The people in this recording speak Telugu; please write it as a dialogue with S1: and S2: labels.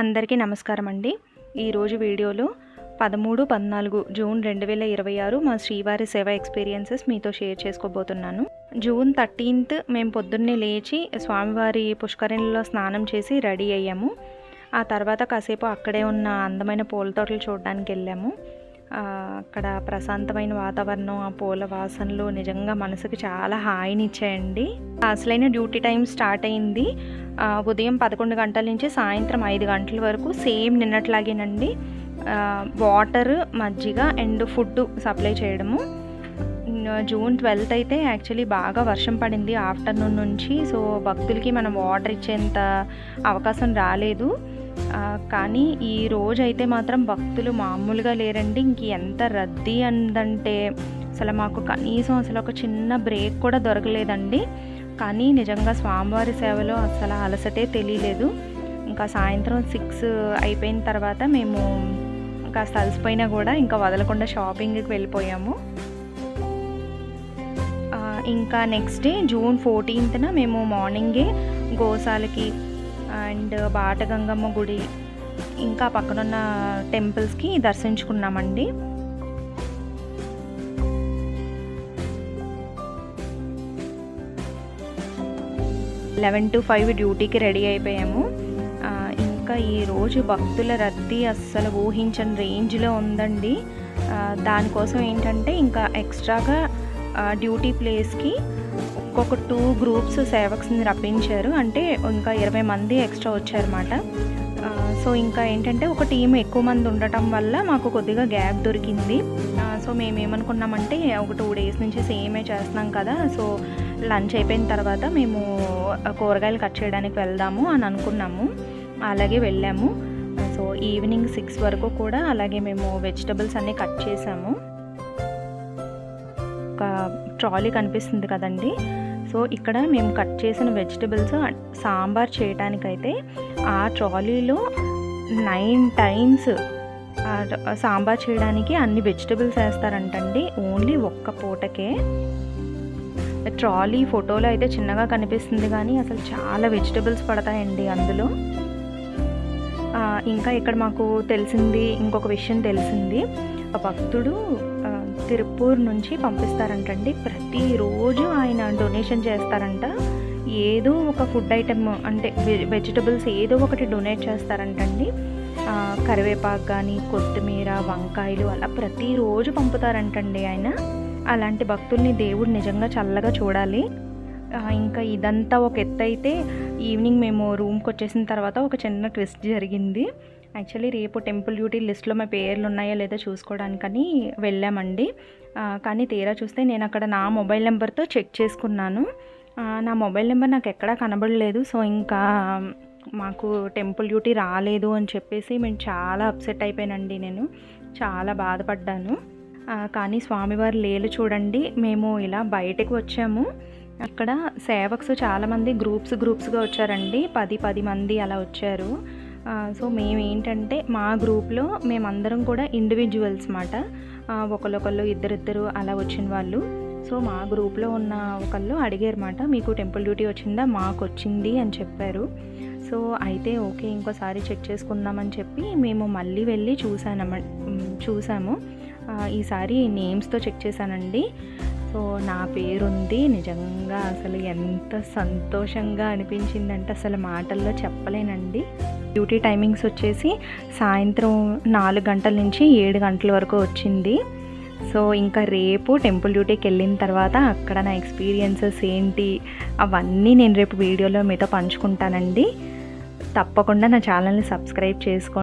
S1: అందరికీ నమస్కారం అండి. ఈరోజు వీడియోలో 13-14 జూన్ 2026 మా శ్రీవారి సేవ ఎక్స్పీరియన్సెస్ మీతో షేర్ చేసుకోబోతున్నాను. జూన్ 13th మేము పొద్దున్నే లేచి స్వామివారి పుష్కరిణిలో స్నానం చేసి రెడీ అయ్యాము. ఆ తర్వాత కాసేపు అక్కడే ఉన్న అందమైన పూల తోటలు చూడడానికి వెళ్ళాము. అక్కడ ప్రశాంతమైన వాతావరణం, ఆ పూల వాసనలు నిజంగా మనసుకి చాలా హాయినిచ్చాయండి. అసలైన డ్యూటీ టైం స్టార్ట్ అయింది. ఉదయం 11 గంటల నుంచి సాయంత్రం 5 గంటల వరకు సేమ్ నిన్నట్లాగేనండి. వాటర్, మజ్జిగ అండ్ ఫుడ్ సప్లై చేయడము. జూన్ 12th అయితే యాక్చువల్లీ బాగా వర్షం పడింది ఆఫ్టర్నూన్ నుంచి. సో భక్తులకి మనం వాటర్ ఇచ్చేంత అవకాశం రాలేదు. కానీ ఈ రోజు అయితే మాత్రం భక్తులు మామూలుగా లేరండి. ఎంత రద్దీ అందంటే అసలు మాకు కనీసం అసలు ఒక చిన్న బ్రేక్ కూడా దొరకలేదండి. కానీ నిజంగా స్వామివారి సేవలో అసలు అలసటే తెలియలేదు. ఇంకా సాయంత్రం 6 అయిపోయిన తర్వాత మేము కాస్త అలసిపోయినా కూడా ఇంకా వదలకుండా షాపింగ్కి వెళ్ళిపోయాము. ఇంకా నెక్స్ట్ డే జూన్ 14th మేము మార్నింగే గోశాలకి అండ్ బాటగంగమ్మ గుడి ఇంకా పక్కనున్న టెంపుల్స్కి దర్శించుకున్నామండి. లెవెన్ to 5 డ్యూటీకి రెడీ అయిపోయాము. ఇంకా ఈరోజు భక్తుల రద్దీ అస్సలు ఊహించని రేంజ్లో ఉందండి. దానికోసం ఏంటంటే ఇంకా ఎక్స్ట్రాగా డ్యూటీ ప్లేస్కి ఒక్కొక్క 2 గ్రూప్స్ సేవక్స్ని రప్పించారు. అంటే ఇంకా 20 మంది ఎక్స్ట్రా వచ్చారన్నమాట. సో ఇంకా ఏంటంటే ఒక టీం ఎక్కువ మంది ఉండటం వల్ల మాకు కొద్దిగా గ్యాప్ దొరికింది. సో మేము ఏమనుకున్నామంటే ఒక 2 days నుంచి సేమే చేస్తున్నాం కదా, సో లంచ్ అయిపోయిన తర్వాత మేము కూరగాయలు కట్ చేయడానికి వెళ్దాము అని అనుకున్నాము. అలాగే వెళ్ళాము. సో ఈవినింగ్ 6 వరకు కూడా అలాగే మేము వెజిటబుల్స్ అన్నీ కట్ చేసాము. ఒక ట్రాలీ కనిపిస్తుంది కదండి, సో ఇక్కడ మేము కట్ చేసిన వెజిటబుల్స్ సాంబార్ చేయడానికైతే ఆ ట్రాలీలో 9 times సాంబార్ చేయడానికి అన్ని వెజిటబుల్స్ వేస్తారంటండి, ఓన్లీ ఒక్క పూటకే. ట్రాలీ ఫోటోలో అయితే చిన్నగా కనిపిస్తుంది కానీ అసలు చాలా వెజిటబుల్స్ పడతాయండి అందులో. ఇంకా ఇక్కడ మాకు ఇంకొక విషయం తెలిసింది. భక్తుడు తిరుపూర్ నుంచి పంపిస్తారంటండి. ప్రతిరోజు ఆయన డొనేషన్ చేస్తారంట. ఏదో ఒక ఫుడ్ ఐటమ్ అంటే వెజిటబుల్స్ ఏదో ఒకటి డొనేట్ చేస్తారంటండి. కరివేపాకు కానీ, కొత్తిమీర, వంకాయలు అలా ప్రతిరోజు పంపుతారంటండి ఆయన. అలాంటి భక్తుల్ని దేవుడు నిజంగా చల్లగా చూడాలి. ఇంకా ఇదంతా ఒక ఎత్తు అయితే ఈవినింగ్ మేము రూమ్కి వచ్చేసిన తర్వాత ఒక చిన్న ట్విస్ట్ జరిగింది. యాక్చువల్లీ రేపు టెంపుల్ డ్యూటీ లిస్ట్లో మా పేర్లు ఉన్నాయో లేదో చూసుకోవడానికని వెళ్ళామండి. కానీ తీరా చూస్తే నేను అక్కడ నా మొబైల్ నెంబర్తో చెక్ చేసుకున్నాను. నా మొబైల్ నెంబర్ నాకు ఎక్కడా కనబడలేదు. సో ఇంకా మాకు టెంపుల్ డ్యూటీ రాలేదు అని చెప్పేసి మేము చాలా అప్సెట్ అయిపోయానండి. నేను చాలా బాధపడ్డాను. కానీ స్వామివారి లీల చూడండి. మేము ఇలా బయటకు వచ్చాము. అక్కడ సేవక్స్ చాలామంది గ్రూప్స్గా వచ్చారండి. 10 మంది అలా వచ్చారు. సో మేము ఏంటంటే మా గ్రూప్లో మేమందరం కూడా ఇండివిజువల్స్ మాట. ఒకళ్ళు ఇద్దరు అలా వచ్చిన వాళ్ళు. సో మా గ్రూప్లో ఉన్న ఒకళ్ళు అడిగారు మాట, మీకు టెంపుల్ డ్యూటీ వచ్చిందా? మాకు వచ్చింది అని చెప్పారు. సో అయితే ఓకే, ఇంకోసారి చెక్ చేసుకుందామని చెప్పి మేము మళ్ళీ వెళ్ళి చూసాము. ఈసారి నేమ్స్తో చెక్ చేశానండి. సో నా పేరుంది. నిజంగా అసలు ఎంత సంతోషంగా అనిపించిందంటే అసలు మాటల్లో చెప్పలేనండి. డ్యూటీ టైమింగ్స్ వచ్చేసి సాయంత్రం 4 గంటల నుంచి 7 గంటల వరకు వచ్చింది. సో ఇంకా రేపు టెంపుల్ డ్యూటీకి వెళ్ళిన తర్వాత అక్కడ నా ఎక్స్పీరియన్సెస్ ఏంటి అవన్నీ నేను రేపు వీడియోలో మీతో పంచుకుంటానండి. తప్పకుండా నా ఛానల్ని సబ్స్క్రైబ్ చేసుకోండి.